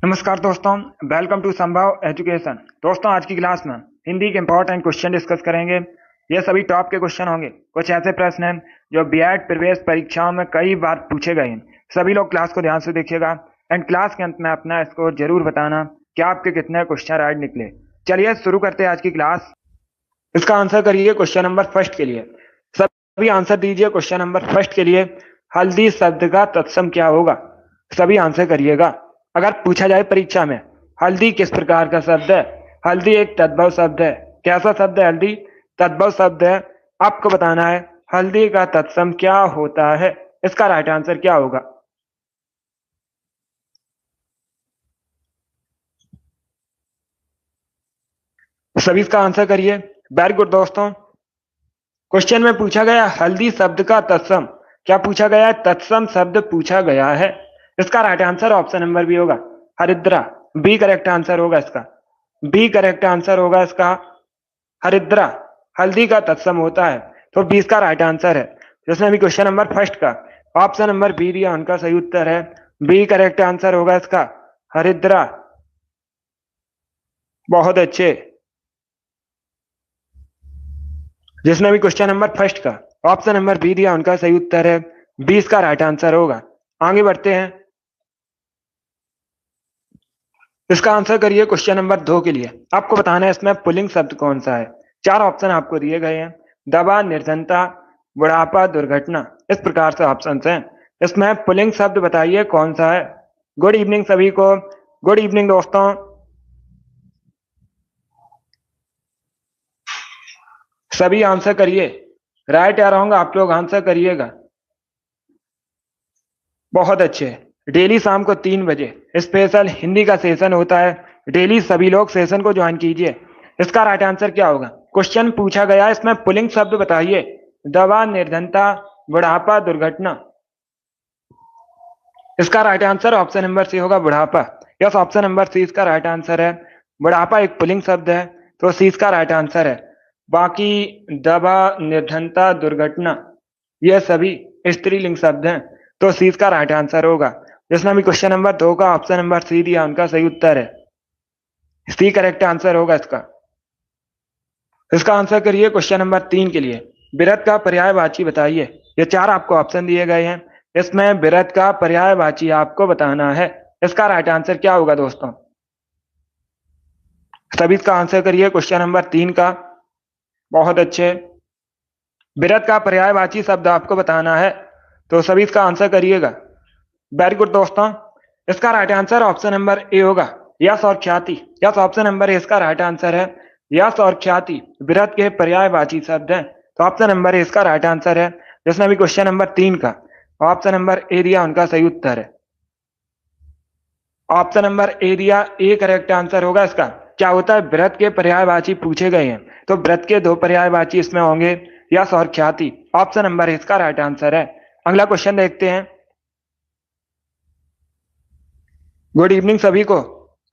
नमस्कार दोस्तों। Welcome to संभव एजुकेशन। दोस्तों, आज की क्लास में हिंदी के इंपॉर्टेंट क्वेश्चन डिस्कस करेंगे। ये सभी टॉप के क्वेश्चन होंगे। कुछ ऐसे प्रश्न हैं जो बीएड प्रवेश परीक्षाओं में कई बार पूछे गए हैं। सभी लोग क्लास को ध्यान से देखिएगा एंड क्लास के अंत में अपना स्कोर जरूर बताना कि आपके कितने क्वेश्चन राइट निकले। चलिए शुरू करते हैं आज की क्लास। इसका आंसर करिए क्वेश्चन नंबर फर्स्ट के लिए। सभी आंसर दीजिए क्वेश्चन नंबर फर्स्ट के लिए। हल्दी शब्द का तत्सम क्या होगा? सभी आंसर करिएगा। अगर पूछा जाए परीक्षा में हल्दी किस प्रकार का शब्द है? हल्दी एक तद्भव शब्द है। कैसा शब्द है? हल्दी तद्भव शब्द है। आपको बताना है हल्दी का तत्सम क्या होता है। इसका राइट आंसर क्या होगा? सभी इसका आंसर करिए। वेरी गुड दोस्तों। क्वेश्चन में पूछा गया हल्दी शब्द का तत्सम क्या पूछा गया है? तत्सम शब्द पूछा गया है। इसका right answer option number B होगा, हरिद्रा। बी करेक्ट आंसर होगा इसका। बी करेक्ट आंसर होगा इसका, हरिद्रा। हल्दी का तत्सम होता है तो बी इसका राइट आंसर है। जिसने अभी क्वेश्चन नंबर फर्स्ट का ऑप्शन नंबर बी दिया उनका सही उत्तर है। बी करेक्ट आंसर होगा इसका, हरिद्रा। बहुत अच्छे। जिसने भी क्वेश्चन नंबर फर्स्ट का ऑप्शन नंबर बी दिया उनका सही उत्तर है। 20 का राइट आंसर होगा। आगे बढ़ते हैं। इसका आंसर करिए क्वेश्चन नंबर 2 के लिए। आपको बताना है इसमें पुल्लिंग शब्द कौन सा है। चार ऑप्शन आपको दिए गए हैं। दवा, निर्धनता, बुढ़ापा, दुर्घटना। इस प्रकार से ऑप्शन हैं। इसमें पुल्लिंग शब्द बताइए कौन सा है। गुड इवनिंग सभी को। गुड इवनिंग दोस्तों। सभी आंसर करिए। राइट या रॉन्ग आप लोग आंसर करिएगा। बहुत अच्छे। डेली शाम को 3 बजे स्पेशल हिंदी का सेशन होता है। डेली सभी लोग सेशन को ज्वाइन कीजिए। इसका राइट आंसर क्या होगा? क्वेश्चन पूछा गया है इसमें पुल्लिंग शब्द बताइए। दवा, निर्धनता, बुढ़ापा, दुर्घटना। इसका right answer option number C होगा, बुढ़ापा। यस, ऑप्शन नंबर सी इसका राइट आंसर है। बुढ़ापा एक पुल्लिंग शब्द है तो सी इसका राइट आंसर है। बाकी दवा, निर्धनता, दुर्घटना ये सभी स्त्रीलिंग शब्द हैं तो सी इसका राइट आंसर होगा। जिसने भी क्वेश्चन नंबर 2 का ऑप्शन नंबर सी दिया उनका सही उत्तर है। सी करेक्ट आंसर होगा इसका। इसका आंसर करिए क्वेश्चन नंबर 3 के लिए। बिरध का पर्यायवाची बताइए। ये चार आपको ऑप्शन दिए गए हैं। इसमें बिरध का पर्यायवाची आपको बताना है। इसका राइट आंसर क्या होगा दोस्तों? सभी इसका आंसर करिए क्वेश्चन नंबर 3 का। बहुत अच्छे। बिरध का पर्यायवाची शब्द आपको बताना है तो सभी इसका आंसर करिएगा। वेरी गुड दोस्तों। इसका right answer option number A होगा, यश और ख्याति। यस, ऑप्शन नंबर ए इसका राइट आंसर है। यश और ख्याति बिरध के पर्यायवाची शब्द हैं तो ऑप्शन नंबर ए इसका राइट आंसर है। जिसने भी क्वेश्चन नंबर 3 का ऑप्शन नंबर ए दिया उनका सही उत्तर है। ऑप्शन नंबर ए दिया, ए करेक्ट आंसर होगा इसका। क्या होता है? बिरध के पर्यायवाची पूछे गए हैं तो बिरध के दो पर्यायवाची इसमें होंगे, यश और ख्याति। ऑप्शन नंबर ए इसका राइट आंसर है। अगला क्वेश्चन देखते हैं। गुड इवनिंग सभी को।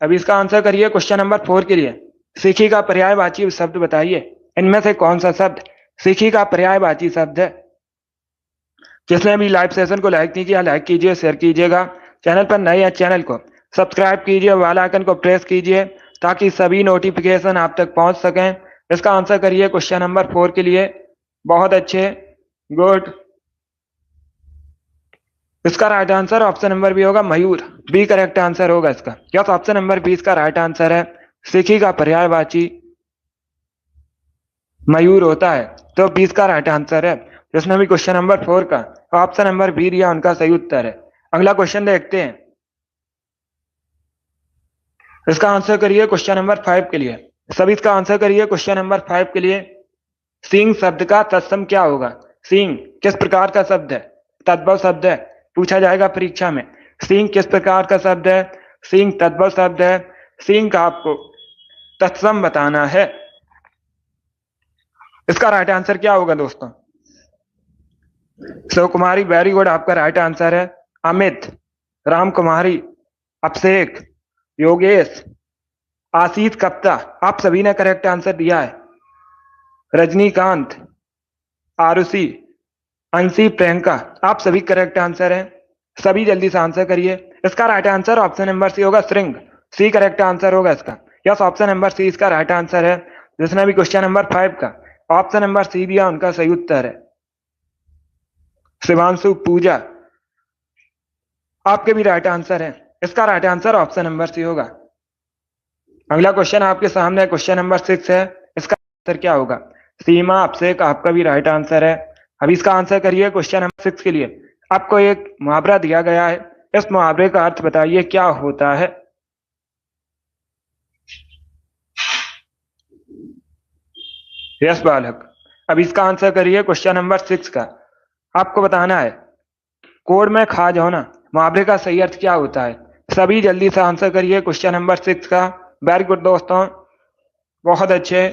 अभी इसका आंसर करिए क्वेश्चन नंबर 4 के लिए। सीखी का पर्यायवाची शब्द बताइए। इनमें से कौन सा शब्द सीखी का पर्यायवाची शब्द है? जिसने भी लाइव सेशन को लाइक नहीं किया, लाइक कीजिए, शेयर कीजिएगा। चैनल पर नए हैं चैनल को सब्सक्राइब कीजिए, बेल आइकन को प्रेस कीजिए ताकि सभी नोटिफिकेशन आप तक पहुंच सकें। इसका आंसर करिए क्वेश्चन नंबर 4 के लिए। बहुत अच्छे, गुड। इसका right answer option number B होगा, मयूर। बी करेक्ट आंसर होगा इसका। यस, ऑप्शन नंबर बी इसका राइट आंसर है। सीखी का पर्यायवाची मयूर होता है तो 20 का राइट आंसर है। जिसने भी क्वेश्चन नंबर 4 का ऑप्शन नंबर बी दिया उनका सही उत्तर है। अगला क्वेश्चन देखते हैं। इसका आंसर करिए क्वेश्चन नंबर 5 के लिए। सभी इसका आंसर करिए क्वेश्चन नंबर 5 के लिए। सिंह शब्द का तत्सम क्या होगा? सिंह किस प्रकार का शब्द है? तद्भव शब्द है, पूछा जाएगा परीक्षा में। सिंह किस प्रकार का शब्द है? सिंह तद्भव शब्द है। सिंह का आपको तत्सम बताना है। इसका राइट आंसर क्या होगा दोस्तों? शिव कुमारी, वेरी गुड, आपका राइट आंसर है। अमित, राम कुमारी, अभिषेक, योगेश, आशीष कप्ता, आप सभी ने करेक्ट आंसर दिया है। रजनीकांत, आरुषि, अंशी, प्रियंका, आप सभी करेक्ट आंसर हैं। सभी जल्दी से आंसर करिए। इसका right answer option number C होगा श्रृंग। सी करेक्ट आंसर होगा इसका। यस, ऑप्शन नंबर सी इसका राइट आंसर है। जिसने भी क्वेश्चन नंबर 5 का ऑप्शन नंबर सी दिया उनका सही उत्तर है। शिवांशु पूजा, आपके भी राइट आंसर है। इसका right answer option number C होगा। अगला क्वेश्चन आपके सामने क्वेश्चन नंबर 6 है। इसका आंसर क्या होगा? सीमा अभिषेक, आपका भी राइट आंसर है। अब इसका आंसर करिए। क्वेश्चन नंबर 6 के लिए आपको एक मुहावरा दिया गया है। इस मुहावरे का अर्थ बताइए क्या होता है। यस बालक, अब इसका आंसर करिए। क्वेश्चन नंबर 6 का आपको बताना है कोड में खा जाओ ना, मुहावरे का सही अर्थ क्या होता है। सभी जल्दी से आंसर करिए क्वेश्चन नंबर 6 का। वेरी गुड दोस्तों, बहुत अच्छे।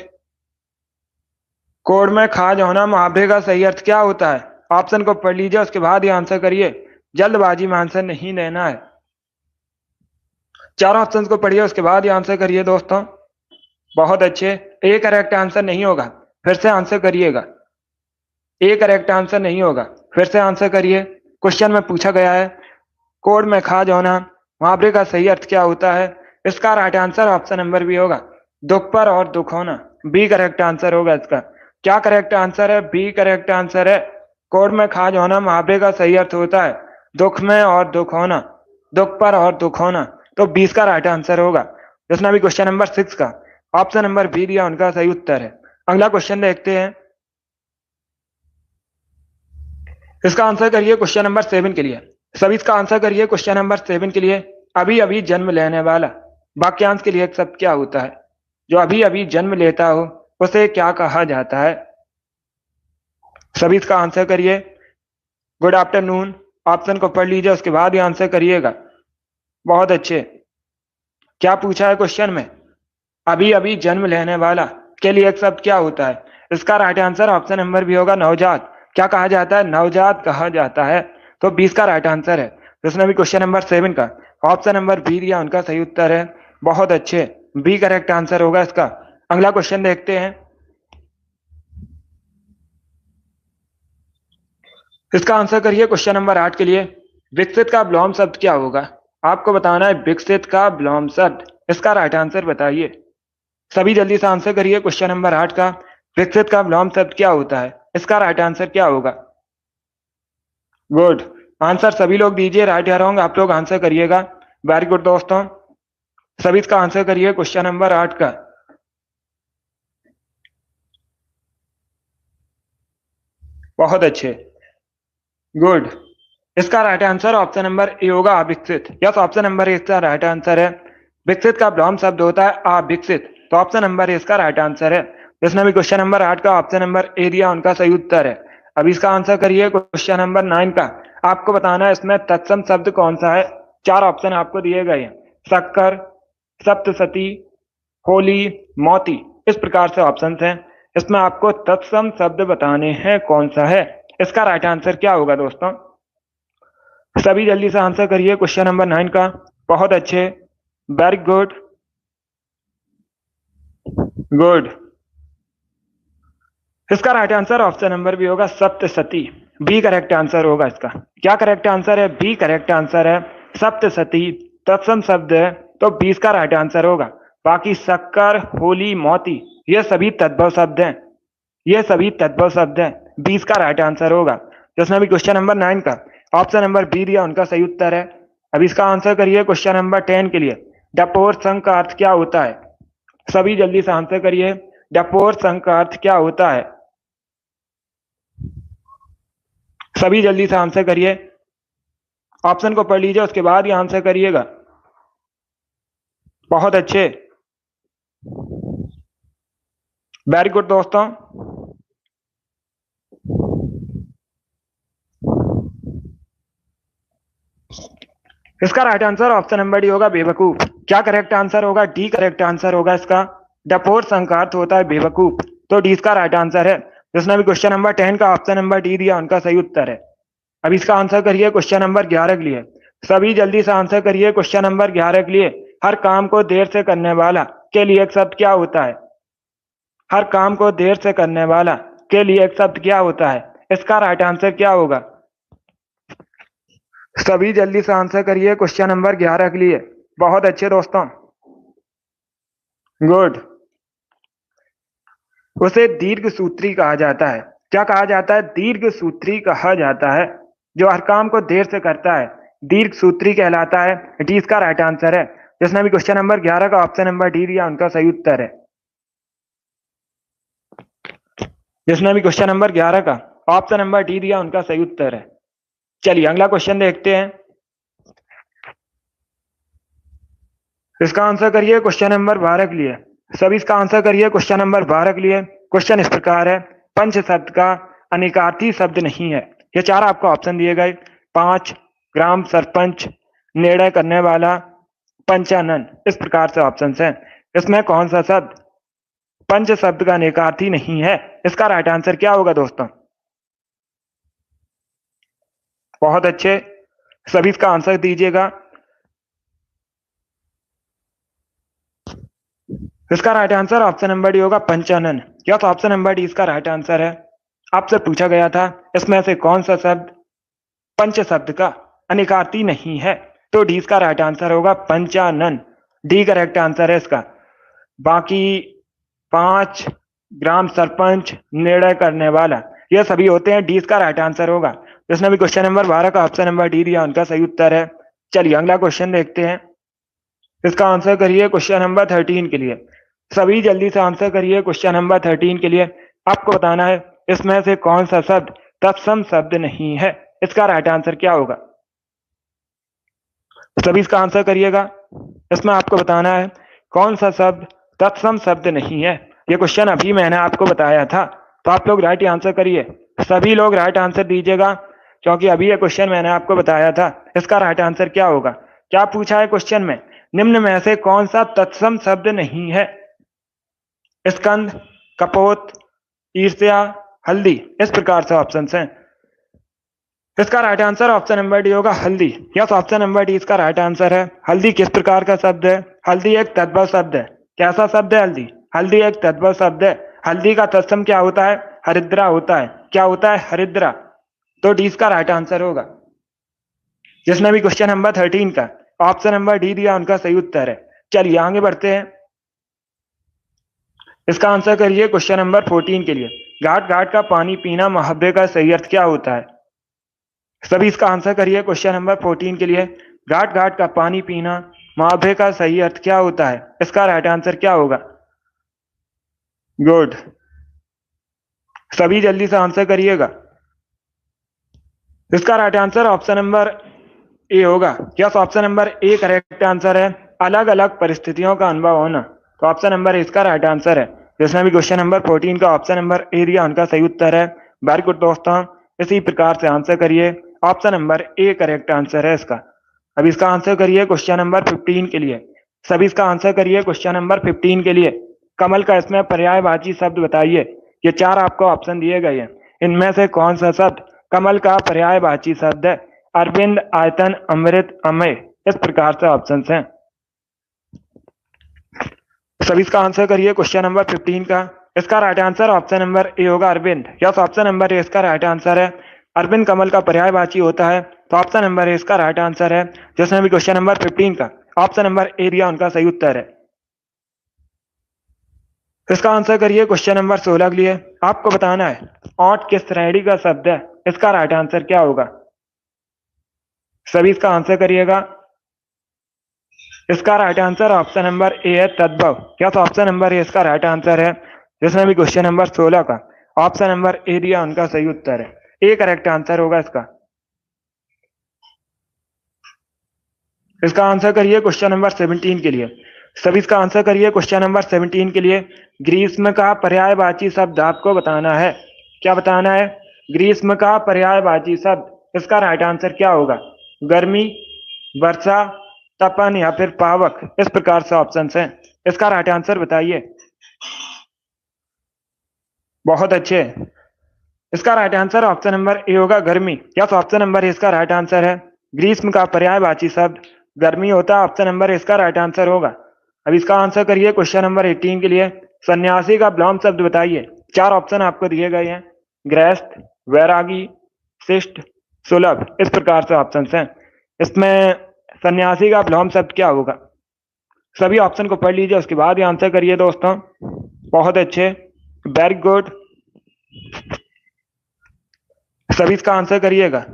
कोड में खा जाओ ना, मुहावरे का सही अर्थ क्या होता है? ऑप्शन को पढ़ लीजिए, उसके बाद ही आंसर करिए। जल्दबाजी में आंसर नहीं देना है। चारों ऑप्शन को पढ़िए, उसके बाद ही आंसर करिए दोस्तों। बहुत अच्छे। ए करेक्ट आंसर नहीं होगा, फिर से आंसर करिएगा। ए करेक्ट आंसर नहीं होगा, फिर से आंसर करिए। क्वेश्चन में पूछा गया है कोड में खा जाओ ना, मुहावरे का सही अर्थ क्या होता है। इसका right answer option number B होगा, दुख पर और दुख होना। बी करेक्ट आंसर होगा इसका। क्या करेक्ट आंसर है? बी करेक्ट आंसर है। कोड में खा जाओ ना, मुहावरे का सही अर्थ होता है दुख में और दुख होना, दुख पर और दुख होना। तो 20 का राइट आंसर होगा। जिसने भी क्वेश्चन नंबर 6 का ऑप्शन नंबर बी दिया उनका सही उत्तर है। अगला क्वेश्चन देखते हैं। इसका आंसर करिए क्वेश्चन नंबर 7 के लिए। सभी इसका आंसर करिए क्वेश्चन नंबर 7 के लिए। अभी अभी जन्म लेने वाला वाक्यांश के लिए एक शब्द क्या होता है? जो अभी अभी जन्म लेता हो उसे क्या कहा जाता है? सभी इसका आंसर करिए। गुड आफ्टरनून, ऑप्शन को पढ़ लीजिए, उसके बाद ही आंसर करिएगा। बहुत अच्छे। क्या पूछा है क्वेश्चन में? अभी अभी जन्म लेने वाला के लिए एक शब्द क्या होता है? इसका right answer option number B होगा, नवजात। क्या कहा जाता है? नवजात कहा जाता है। तो 20 का राइट आंसर है। जिसने भी क्वेश्चन नंबर 7 का ऑप्शन नंबर बी दिया उनका सही उत्तर है। बहुत अच्छे, बी करेक्ट आंसर होगा इसका। अगला क्वेश्चन देखते हैं। इसका आंसर करिए क्वेश्चन नंबर 8 के लिए। विकसित का विलोम शब्द क्या होगा? आपको बताना है विकसित का विलोम शब्द। इसका राइट आंसर बताइए। सभी जल्दी से आंसर करिए क्वेश्चन नंबर 8 का। विकसित का विलोम शब्द क्या होता है? इसका राइट आंसर क्या होगा? गुड आंसर सभी लोग दीजिए। राइट या रॉन्ग आप लोग आंसर करिएगा। वेरी गुड दोस्तों, सभी इसका आंसर करिए क्वेश्चन नंबर 8 का। बहुत अच्छे, गुड। इसका right answer option number A होगा, अविकसित। यस, ऑप्शन नंबर ए इसका राइट आंसर है। विकसित का विलोम शब्द होता है अविकसित। तो ऑप्शन नंबर ए इसका राइट आंसर है। जिसने भी क्वेश्चन नंबर 8 का ऑप्शन नंबर ए दिया उनका सही उत्तर है। अब इसका आंसर करिए क्वेश्चन नंबर 9 का। आपको बताना है इसमें तत्सम शब्द कौन सा है। 4 ऑप्शन आपको दिए गए हैं, शक्कर, सप्तसती, होली, मोती। इस प्रकार से ऑप्शन हैं। इसमें आपको तत्सम शब्द बताने हैं कौन सा है। इसका राइट आंसर क्या होगा दोस्तों? सभी जल्दी से आंसर करिए क्वेश्चन नंबर 9 का। बहुत अच्छे, वेरी गुड, गुड। इसका right answer option number B होगा, सप्तसती। बी करेक्ट आंसर होगा इसका। क्या करेक्ट आंसर है? बी करेक्ट आंसर है। सप्तसती तत्सम शब्द है, तो 20 का राइट आंसर होगा। बाकी शक्कर, होली, मोती ये सभी तद्भव शब्द हैं। ये सभी तद्भव शब्द हैं। 20 का राइट आंसर होगा। जिसने भी क्वेश्चन नंबर 9 का ऑप्शन नंबर बी दिया उनका सही उत्तर है। अब इसका आंसर करिए क्वेश्चन नंबर 10 के लिए। डपोर संघ का अर्थ क्या होता है? सभी जल्दी से आंसर करिए। डपोर संघ का अर्थ क्या होता है? सभी जल्दी से आंसर करिए। ऑप्शन को पढ़ लीजिए, उसके बाद ही आंसर करिएगा। बहुत अच्छे, वेरी गुड दोस्तों। इसका right answer option number D होगा, बेवकूफ। क्या करेक्ट आंसर होगा? डी करेक्ट आंसर होगा इसका। डपोर संघ का अर्थ होता है बेवकूफ, तो डी इसका राइट आंसर है। जिसने भी क्वेश्चन नंबर 10 का ऑप्शन नंबर डी दिया उनका सही उत्तर है। अब इसका आंसर करिए क्वेश्चन नंबर 11 के लिए। सभी जल्दी से आंसर करिए क्वेश्चन नंबर 11 के लिए। हर काम को देर से करने वाला के लिए एक शब्द क्या होता है? हर काम को देर से करने वाला के लिए एक शब्द क्या होता है? इसका राइट आंसर क्या होगा? सभी जल्दी से आंसर करिए क्वेश्चन नंबर 11 के लिए। बहुत अच्छे दोस्तों, गुड। उसे दीर्घ सूत्री कहा जाता है। क्या कहा जाता है? दीर्घ सूत्री कहा जाता है। जो हर काम को देर से करता है दीर्घ सूत्री कहलाता है। डी इसका राइट आंसर है। जिसने भी क्वेश्चन नंबर 11 का ऑप्शन नंबर डी दिया उनका सही उत्तर है। जिसने भी क्वेश्चन नंबर 11 का ऑप्शन नंबर डी दिया उनका सही उत्तर है। चलिए अगला क्वेश्चन देखते हैं। इसका आंसर करिए क्वेश्चन नंबर 12 के लिए। सभी इसका आंसर करिए क्वेश्चन नंबर 12 के लिए। क्वेश्चन इस प्रकार है, पंच शब्द का अनिकार्थी शब्द नहीं है। ये चार आपको ऑप्शन दिए गए, 5, ग्राम सरपंच, निर्णय करने वाला, पंचानन। इस प्रकार से ऑप्शन है। इसमें कौन सा शब्द पंच शब्द का अनिकार्थी नहीं है? इसका राइट आंसर क्या होगा दोस्तों? बहुत अच्छे, सभी इसका आंसर दीजिएगा। इसका right answer option number D होगा, पंचानन। या तो ऑप्शन नंबर डी इसका राइट आंसर है। आपसे पूछा गया था इसमें से कौन सा शब्द पंच शब्द का अनिकार्थी नहीं है, तो डी इसका राइट आंसर होगा, पंचानन। डी करेक्ट आंसर है इसका। बाकी 5, ग्राम सरपंच, निर्णय करने वाला, ये सभी होते हैं। डी इसका राइट आंसर होगा। जिसने भी क्वेश्चन नंबर 12 का ऑप्शन नंबर डी दिया उनका सही उत्तर है। चलिए अगला क्वेश्चन देखते हैं। इसका आंसर करिए क्वेश्चन नंबर 13 के लिए। सभी जल्दी से आंसर करिए क्वेश्चन नंबर 13 के लिए। आपको बताना है इसमें से कौन सा शब्द तत्सम शब्द नहीं है। इसका राइट आंसर क्या होगा? सभी इसका आंसर करिएगा। इसमें आपको बताना है कौन सा शब्द तत्सम शब्द नहीं है। ये क्वेश्चन अभी मैंने आपको बताया था, तो आप लोग राइट आंसर करिए। सभी लोग राइट आंसर दीजिएगा, क्योंकि अभी ये क्वेश्चन मैंने आपको बताया था। इसका राइट आंसर क्या होगा? क्या पूछा है क्वेश्चन में? निम्न में से कौन सा तत्सम शब्द नहीं है? स्कंद, कपोत, ईर्ष्या, हल्दी। इस प्रकार से ऑप्शन हैं। इसका right answer option number D होगा, हल्दी। यस, ऑप्शन नंबर डी इसका राइट आंसर है। हल्दी किस प्रकार का शब्द है? हल्दी एक तद्भव शब्द है। कैसा शब्द है हल्दी? हल्दी एक तद्भव शब्द है। हल्दी का तत्सम क्या होता है? हरिद्रा होता है। क्या होता है? हरिद्रा। तो डी इसका राइट आंसर होगा। जिसने भी क्वेश्चन नंबर 13 का ऑप्शन नंबर डी दिया उनका सही उत्तर है। चलिए आगे बढ़ते हैं। इसका आंसर करिए क्वेश्चन नंबर 14 के लिए। घाट घाट का पानी पीना मुहावरे का सही अर्थ क्या होता है? सभी इसका आंसर करिए क्वेश्चन नंबर 14 के लिए। घाट घाट का पानी पीना मुहावरे का सही अर्थ क्या होता है? इसका राइट आंसर क्या होगा? गुड, सभी जल्दी से आंसर करिएगा। इसका right answer option number A होगा। Yes, option number A correct answer है। अलग अलग परिस्थितियों का अनुभव होना, तो ऑप्शन नंबर इसका राइट आंसर है। जिसने भी क्वेश्चन नंबर 14 का ऑप्शन नंबर ए दिया उनका सही उत्तर है। वेरी गुड दोस्तों, इसी प्रकार से आंसर करिए। Option number A correct answer है इसका। अब इसका आंसर करिए क्वेश्चन नंबर 15 के लिए। सभी इसका आंसर करिए क्वेश्चन नंबर 15 के लिए। कमल का इसमें पर्यायवाची शब्द बताइए। ये चार आपको ऑप्शन दिए गए हैं। इनमें से कौन सा शब्द कमल का पर्यायवाची शब्द है? अरविंद, आयतन, अमृत, अमय। इस प्रकार से ऑप्शन हैं। सभी इसका आंसर करिए क्वेश्चन नंबर 15 का। इसका right answer option number A होगा, Arvind. Yes, option number A इसका राइट आंसर है। अरविंद कमल का पर्यायवाची होता है, तो ऑप्शन नंबर ए इसका राइट आंसर है। जिसने भी क्वेश्चन नंबर 15 का ऑप्शन नंबर ए दिया उनका सही उत्तर है। इसका आंसर करिए क्वेश्चन नंबर 16 के लिए। आपको बताना है ओंठ किस श्रेणी का शब्द है। इसका राइट आंसर क्या होगा? सभी इसका आंसर करिएगा। इसका राइट आंसर ऑप्शन नंबर ए है, तद्भव। क्या तो ऑप्शन नंबर ए इसका राइट आंसर है। जिसने भी क्वेश्चन नंबर 16 का ऑप्शन नंबर ए दिया उनका सही उत्तर है। ए करेक्ट आंसर होगा इसका। इसका आंसर करिए क्वेश्चन नंबर 17 के लिए। सभी इसका आंसर करिए क्वेश्चन नंबर 17 के लिए। ग्रीष्म का पर्यायवाची शब्द आपको बताना है। क्या बताना है? ग्रीष्म का पर्यायवाची शब्द। इसका राइट आंसर क्या होगा? गर्मी, वर्षा, तपन या फिर पावक। इस प्रकार से ऑप्शन हैं। इसका राइट आंसर बताइए। बहुत अच्छे, इसका right answer option number A होगा, गर्मी। यस, ऑप्शन नंबर ए इसका राइट आंसर है। ग्रीष्म का पर्यायवाची शब्द गर्मी होता है। ऑप्शन नंबर ए इसका राइट आंसर होगा। अब इसका आंसर करिए क्वेश्चन नंबर 18 के लिए। सन्यासी का विलोम शब्द बताइए। चार ऑप्शन आपको दिए गए हैं, गृहस्थ, वैरागी, शिष्ट, सुलभ। इस प्रकार से ऑप्शन हैं। इसमें सन्यासी का विलोम शब्द क्या होगा? सभी ऑप्शन को पढ़ लीजिए, उसके बाद ही आंसर करिए दोस्तों। बहुत अच्छे, वेरी गुड, सभी इसका आंसर करिएगा।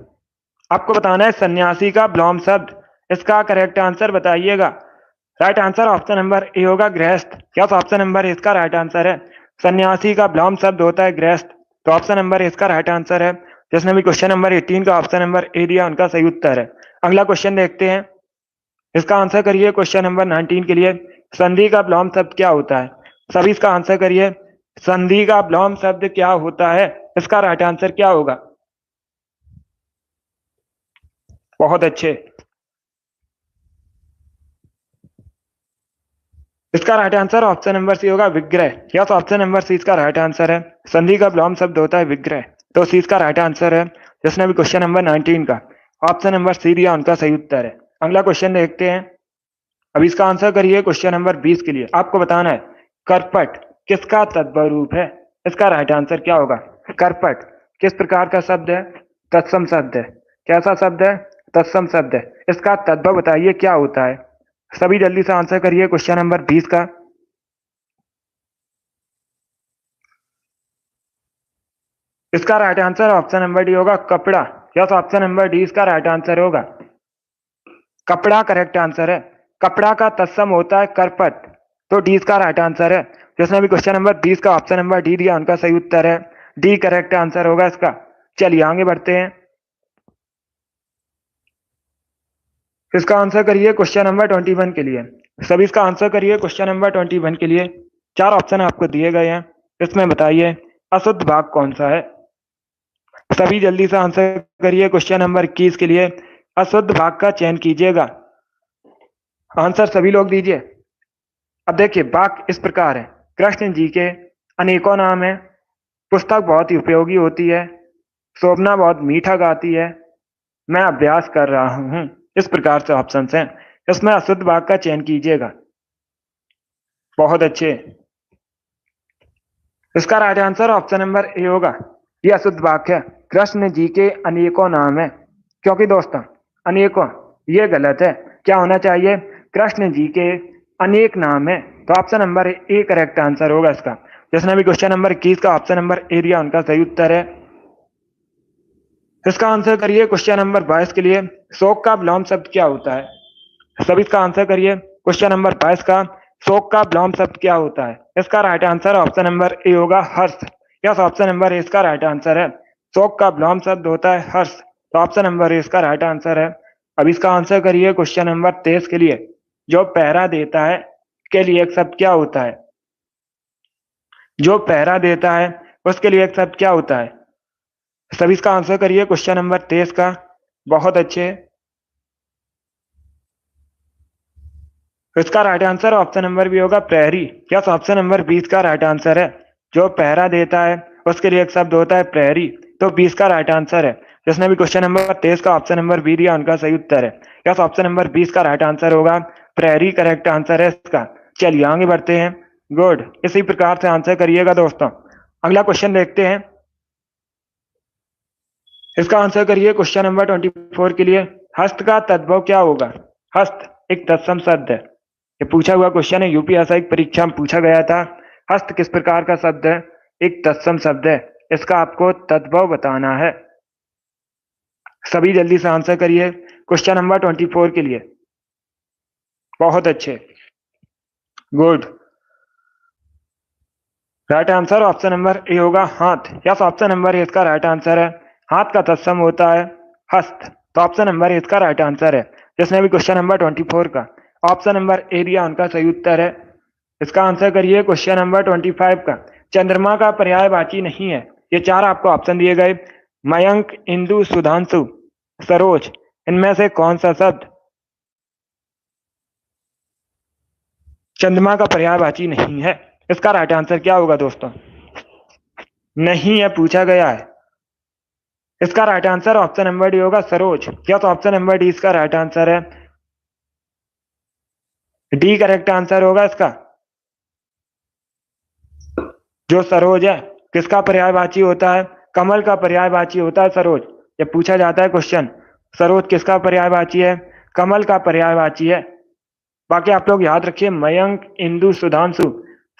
आपको बताना है सन्यासी का विलोम शब्द, इसका करेक्ट आंसर बताइएगा। Right answer option number A होगा गृहस्थ। क्या ऑप्शन नंबर इसका राइट आंसर है? सन्यासी का विलोम शब्द होता है गृहस्थ, तो ऑप्शन नंबर इसका राइट आंसर है। जिसने भी क्वेश्चन नंबर 18 का ऑप्शन नंबर ए दिया उनका सही उत्तर है। अगला क्वेश्चन देखते हैं, इसका आंसर करिए क्वेश्चन नंबर 19 के लिए। संधि का विलोम शब्द क्या होता है? सभी इसका आंसर करिए। संधि का विलोम शब्द क्या होता है? इसका राइट आंसर क्या होगा? बहुत अच्छे, इसका right answer option number C होगा विग्रह। यस, ऑप्शन नंबर सी इसका राइट आंसर है। संधि का विलोम शब्द होता है विग्रह, तो सी इसका राइट आंसर है। जिसने भी क्वेश्चन नंबर 19 का ऑप्शन नंबर सी दिया उनका सही उत्तर है। अगला क्वेश्चन देखते हैं। अब इसका आंसर करिए क्वेश्चन नंबर 20 के लिए। आपको बताना है करपट किसका तद्भव रूप है? इसका राइट आंसर क्या होगा? करपट किस प्रकार का शब्द है? तत्सम शब्द है। कैसा शब्द है? तत्सम शब्द है। इसका तद्भव बताइए क्या होता है? सभी जल्दी से आंसर करिए क्वेश्चन नंबर 20 का। इसका right answer option number D होगा कपड़ा। यस, ऑप्शन नंबर डी इसका राइट आंसर होगा। कपड़ा करेक्ट आंसर है। कपड़ा का तत्सम होता है करपट, तो डी इसका राइट आंसर है। जिसने भी क्वेश्चन नंबर 20 का ऑप्शन नंबर डी दिया उनका सही उत्तर है। डी करेक्ट आंसर होगा इसका। चलिए आगे बढ़ते हैं। इसका आंसर करिए क्वेश्चन नंबर 21 के लिए। सभी इसका आंसर करिए क्वेश्चन नंबर 21 के लिए। चार ऑप्शन आपको दिए गए हैं, इसमें बताइए अशुद्ध भाग कौन सा है? सभी जल्दी से आंसर करिए क्वेश्चन नंबर 21 के लिए। अशुद्ध भाग का चयन कीजिएगा। आंसर सभी लोग दीजिए। अब देखिए वाक्य इस प्रकार है, कृष्ण जी के अनेकों नाम है, पुस्तक बहुत ही उपयोगी होती है, शोभना बहुत मीठा गाती है, मैं अभ्यास कर रहा हूं। इस प्रकार से ऑप्शन हैं, इसमें अशुद्ध भाग का चयन कीजिएगा। बहुत अच्छे, इसका right answer option number A होगा। यह अशुद्ध वाक्य है, कृष्ण जी के अनेकों नाम है। क्योंकि दोस्तों अनेकों ये गलत है, क्या होना चाहिए? कृष्ण जी के अनेक नाम है, तो option number A correct answer होगा इसका। जिसने भी क्वेश्चन नंबर 21 का ऑप्शन नंबर ए दिया उनका सही उत्तर है। इसका आंसर करिए क्वेश्चन नंबर 22 के लिए। शोक का विलोम शब्द क्या होता है? सभी इसका आंसर करिए क्वेश्चन नंबर 22 का। शोक का विलोम शब्द क्या होता है? इसका right answer option number A होगा हर्ष। यस, ऑप्शन नंबर ए इसका राइट आंसर है। शोक का विलोम शब्द होता है हर्ष, तो ऑप्शन नंबर ए इसका राइट आंसर है। अब इसका आंसर करिए क्वेश्चन नंबर 23 के लिए। जो पहरा देता है के लिए एक शब्द क्या होता है? जो पहरा देता है उसके लिए एक शब्द क्या होता है? सभी इसका आंसर करिए क्वेश्चन नंबर 23 का। बहुत अच्छे, इसका right answer option number B होगा प्रहरी। यस, ऑप्शन नंबर 20 का राइट आंसर है। जो पहरा देता है उसके लिए एक शब्द होता है प्रहरी, तो 20 का राइट आंसर है। जिसने भी क्वेश्चन नंबर 23 का ऑप्शन नंबर बी दिया उनका सही उत्तर है। यस, ऑप्शन नंबर 20 का राइट आंसर होगा प्रहरी, करेक्ट आंसर है इसका। चलिए आगे बढ़ते हैं। गुड, इसी प्रकार से आंसर करिएगा दोस्तों। अगला क्वेश्चन देखते हैं। इसका आंसर करिए क्वेश्चन नंबर 24 के लिए। हस्त का तद्भव क्या होगा? हस्त एक तत्सम शब्द है, ये पूछा हुआ क्वेश्चन है, यूपीएससी परीक्षा में पूछा गया था। हस्त किस प्रकार का शब्द है? एक तत्सम शब्द है, इसका आपको तद्भव बताना है। सभी जल्दी से आंसर करिए क्वेश्चन नंबर 24 के लिए। बहुत अच्छे, good, right answer option number A होगा हाथ। यस, ऑप्शन नंबर ए इसका राइट आंसर है। हाथ का तत्सम होता है हस्त, तो ऑप्शन नंबर ए इसका राइट आंसर है। जिसने भी क्वेश्चन नंबर 24 का ऑप्शन नंबर ए दिया उनका सही उत्तर है। इसका आंसर करिए क्वेश्चन नंबर 25 का। चंद्रमा का पर्यायवाची नहीं है, ये चार आपको ऑप्शन दिए गए। मयंक, इंदु, सुधांशु, सरोज, इनमें से कौन सा शब्द चंद्रमा का पर्यायवाची नहीं है? इसका राइट आंसर क्या होगा दोस्तों? नहीं है, पूछा गया है। इसका right answer option number D होगा सरोज। क्या तो ऑप्शन नंबर डी इसका राइट आंसर है। डी करेक्ट आंसर होगा इसका। जो सरोज है किसका पर्यायवाची होता है? कमल का पर्यायवाची होता है सरोज, ये पूछा जाता है क्वेश्चन। सरोज किसका पर्यायवाची है? कमल का पर्यायवाची है। बाकी आप लोग याद रखिए, मयंक, इंदु, सुधांशु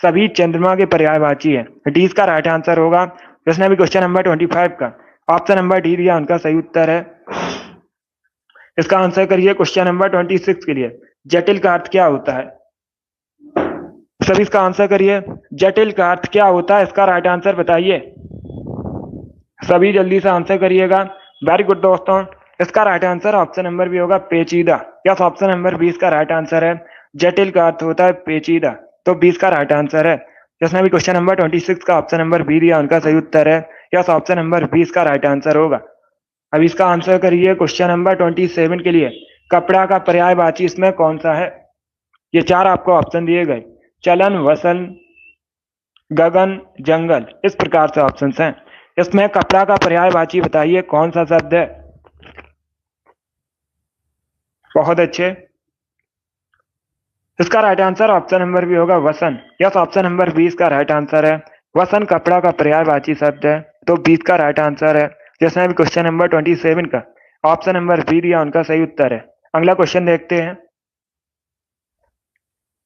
सभी चंद्रमा के पर्यायवाची है। डी इसका राइट आंसर होगा। जिसने भी क्वेश्चन नंबर 25 का ऑप्शन नंबर डी दिया उनका सही उत्तर है। इसका आंसर करिए क्वेश्चन नंबर 26 के लिए। जटिल का अर्थ क्या होता है? सभी इसका आंसर करिए। जटिल का अर्थ क्या होता है? इसका राइट आंसर बताइए। सभी जल्दी से आंसर करिएगा। वेरी गुड दोस्तों, इसका right answer option number B होगा, पेचीदा। यस, ऑप्शन नंबर 20 का राइट आंसर है। जटिल का अर्थ होता है पेचीदा, तो 20 का राइट आंसर है। जिसने भी क्वेश्चन नंबर 26 का ऑप्शन नंबर बी दिया उनका सही उत्तर है। यस, ऑप्शन नंबर 20 का राइट आंसर होगा। अब इसका आंसर करिए क्वेश्चन नंबर 27 के लिए। कपड़ा का पर्यायवाची इसमें कौन सा है? ये चार आपको ऑप्शन दिए गए, चलन, वसन, गगन, जंगल, इस प्रकार से ऑप्शन हैं। इसमें कपड़ा का पर्यायवाची बताइए कौन सा शब्द है? बहुत अच्छे, इसका right answer option number B होगा, वसन। यस, ऑप्शन नंबर 20 का राइट आंसर है। वसन कपड़ा का पर्यायवाची शब्द है, तो 20 का राइट आंसर है। जिसने भी क्वेश्चन नंबर 27 का ऑप्शन नंबर बी दिया उनका सही उत्तर है। अगला क्वेश्चन देखते हैं।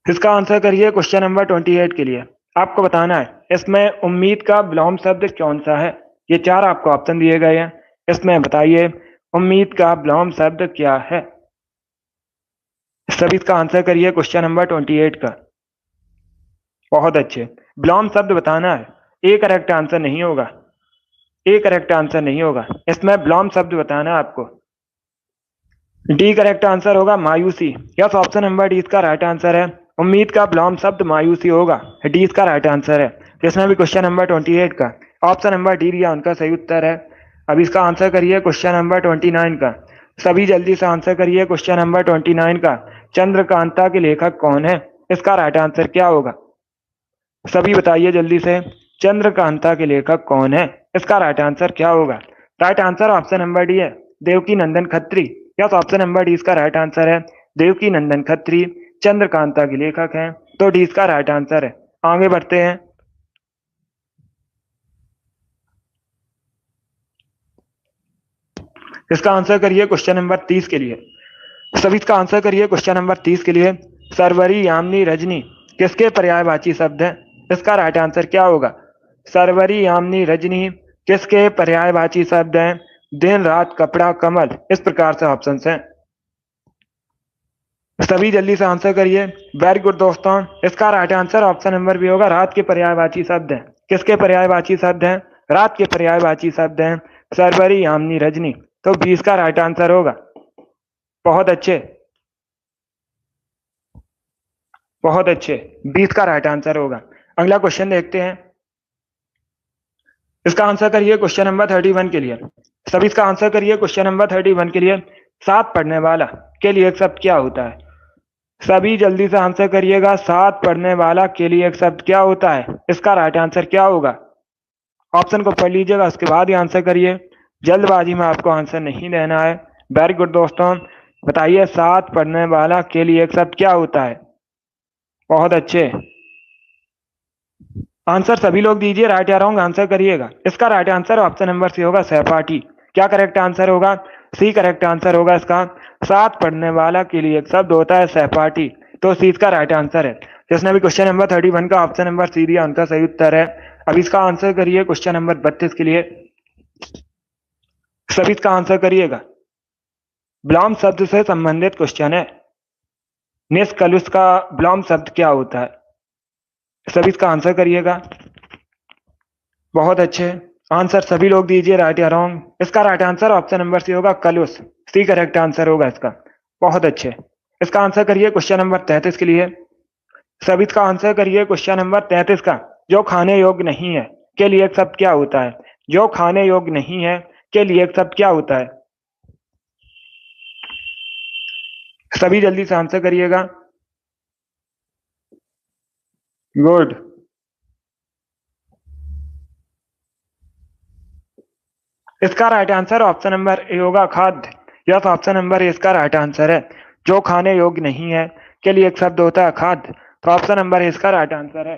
इसका आंसर करिए क्वेश्चन नंबर 28 के लिए। आपको बताना है इसमें उम्मीद का विलोम शब्द कौन सा है। ये चार आपको ऑप्शन दिए गए हैं, इसमें बताइए उम्मीद का विलोम शब्द क्या है। सभी इसका आंसर करिए क्वेश्चन नंबर 28 का। बहुत अच्छे, विलोम शब्द बताना है। ए करेक्ट आंसर नहीं होगा, ए करेक्ट आंसर नहीं होगा। इसमें विलोम शब्द बताना है आपको। डी करेक्ट आंसर होगा, मायूसी। यस, ऑप्शन नंबर डी इसका राइट आंसर है। उम्मीद का विलोम शब्द मायूसी होगा, डी इसका राइट आंसर है। जिसमें भी क्वेश्चन नंबर 28 का ऑप्शन नंबर डी दिया उनका सही उत्तर है। अब इसका आंसर करिए क्वेश्चन नंबर 29 का। सभी जल्दी से आंसर करिए क्वेश्चन नंबर 29 का। चंद्रकांता के लेखक कौन है? इसका राइट आंसर क्या होगा? सभी बताइए जल्दी से, चंद्रकांता के लेखक कौन है? इसका राइट आंसर क्या होगा? Right answer option number D है, Devaki Nandan Khatri. Yes, option number D इसका राइट आंसर है। देवकी नंदन खत्री चंद्रकांता के लेखक हैं, तो डी इसका राइट आंसर है। आगे बढ़ते हैं। इसका आंसर करिए क्वेश्चन नंबर 30 के लिए। सभी इसका आंसर करिए क्वेश्चन नंबर 30 के लिए। सरवरी, यामिनी, रजनी किसके पर्यायवाची शब्द हैं? इसका राइट आंसर क्या होगा? सरवरी, यामिनी, रजनी किसके पर्यायवाची शब्द हैं? दिन, रात, कपड़ा, कमल, इस प्रकार से ऑप्शन हैं। सभी जल्दी से आंसर करिए। वेरी गुड दोस्तों, इसका right answer option number B होगा, रात के पर्यायवाची शब्द हैं। किसके पर्यायवाची शब्द हैं? रात के पर्यायवाची शब्द हैं सरवरी, यामिनी, रजनी, तो 20 का राइट आंसर होगा। बहुत अच्छे, बहुत अच्छे, 20 का राइट आंसर होगा। अगला क्वेश्चन देखते हैं। इसका आंसर करिए क्वेश्चन नंबर 31 के लिए। सभी इसका आंसर करिए क्वेश्चन नंबर 31 के लिए। साथ पढ़ने वाला के लिए एक शब्द क्या होता है? सभी जल्दी से आंसर करिएगा। साथ पढ़ने वाला के लिए एक शब्द क्या होता है? इसका राइट आंसर क्या होगा? ऑप्शन को पढ़ लीजिएगा, उसके बाद ही आंसर करिए। जल्दबाजी में आपको आंसर नहीं देना है। वेरी गुड दोस्तों, बताइए साथ पढ़ने वाला के लिए एक शब्द क्या होता है? बहुत अच्छे, आंसर सभी लोग दीजिए, राइट या रॉन्ग आंसर करिएगा। इसका right answer option number C होगा, सहपाठी। क्या करेक्ट आंसर होगा? सी करेक्ट आंसर होगा इसका। साथ पढ़ने वाला के लिए एक शब्द होता है सहपाठी, तो सी इसका राइट आंसर है। जिसने भी क्वेश्चन नंबर 31 का ऑप्शन नंबर सी दिया उनका सही उत्तर है। अब इसका आंसर करिए क्वेश्चन नंबर 32 के लिए। सभी इसका आंसर करिएगा। विलोम शब्द से संबंधित क्वेश्चन है। निष्कलुष का विलोम शब्द क्या होता है? सभी इसका आंसर करिएगा। बहुत अच्छे, आंसर सभी लोग दीजिए, राइट या रॉन्ग। इसका right answer option number C होगा, कलुष। सी करेक्ट आंसर होगा इसका। बहुत अच्छे, इसका आंसर करिए क्वेश्चन नंबर 33 के लिए। सभी इसका आंसर करिए क्वेश्चन नंबर 33 का। जो खाने योग्य नहीं है के लिए एक शब्द क्या होता है? जो खाने योग्य नहीं है के लिए एक शब्द क्या होता है? सभी जल्दी से आंसर करिएगा। गुड, इसका right answer option number A होगा, खाद्य। यस, ऑप्शन नंबर ए इसका राइट आंसर है। जो खाने योग्य नहीं है के लिए एक शब्द होता है खाद्य, तो ऑप्शन नंबर ए इसका राइट आंसर है।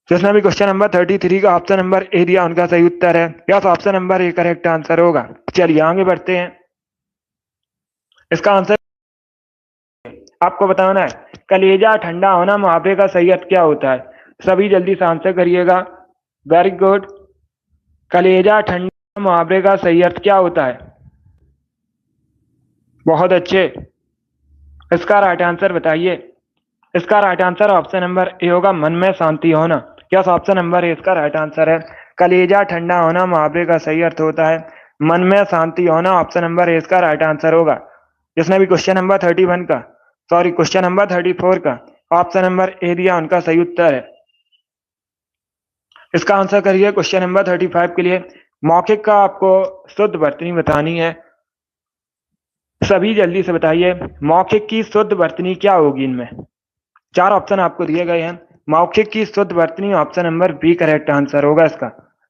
जिसने भी क्वेश्चन नंबर 33 का ऑप्शन नंबर ए दिया उनका सही उत्तर है। Yes, option number A correct answer होगा। चलिए आगे बढ़ते हैं। इसका आंसर आपको बताना है। कलेजा ठंडा होना मुहावरे का सही अर्थ क्या होता है? सभी जल्दी से आंसर करिएगा। Very good. कलेजा ठंडा मुहावरे का सही अर्थ क्या होता है? बहुत अच्छे। इसका राइट आंसर बताइए। इसका right answer option number A होगा, मन में शांति होना। क्या ऑप्शन नंबर ए इसका राइट आंसर है? कलेजा ठंडा होना मुहावरे का सही अर्थ होता है मन में शांति होना। ऑप्शन नंबर ए इसका राइट आंसर होगा। जिसने भी क्वेश्चन नंबर 31 का, सॉरी क्वेश्चन नंबर 34 का ऑप्शन नंबर ए दिया, उनका सही उत्तर है। इसका आंसर करिए क्वेश्चन नंबर 35 के लिए। मौखिक का आपको शुद्ध वर्तनी बतानी है। सभी जल्दी से बताइए, मौखिक की शुद्ध वर्तनी क्या होगी? इनमें चार ऑप्शन आपको दिए गए हैं। मौखिक की शुद्ध वर्तनी option number B correct answer होगा इसका।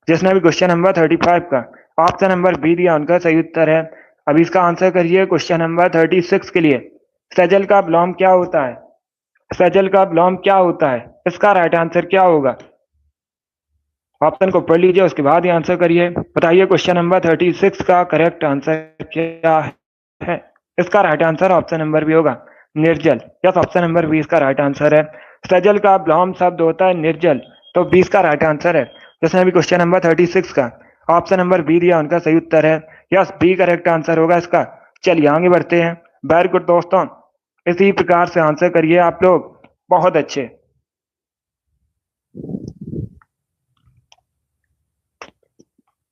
जिसने भी क्वेश्चन नंबर 35 का ऑप्शन नंबर बी दिया, उनका सही उत्तर है। अब इसका आंसर करिए क्वेश्चन नंबर 36 के लिए। सजल का विलोम क्या होता है? सजल का विलोम क्या होता है? इसका राइट आंसर क्या होगा? ऑप्शन को पढ़ लीजिए, उसके बाद ही आंसर करिए। बताइए क्वेश्चन नंबर 36 का करेक्ट आंसर क्या है? इसका right answer option number B होगा, निर्जल। यस, ऑप्शन नंबर बी इसका राइट आंसर है। सजल का विलोम शब्द होता है निर्जल, तो 20 का राइट आंसर है। जिसने भी क्वेश्चन नंबर 36 का ऑप्शन नंबर बी दिया, उनका सही उत्तर है। यस, बी करेक्ट आंसर होगा इसका। चलिए आगे बढ़ते हैं। वेरी गुड दोस्तों, इसी प्रकार से आंसर करिए आप लोग, बहुत अच्छे।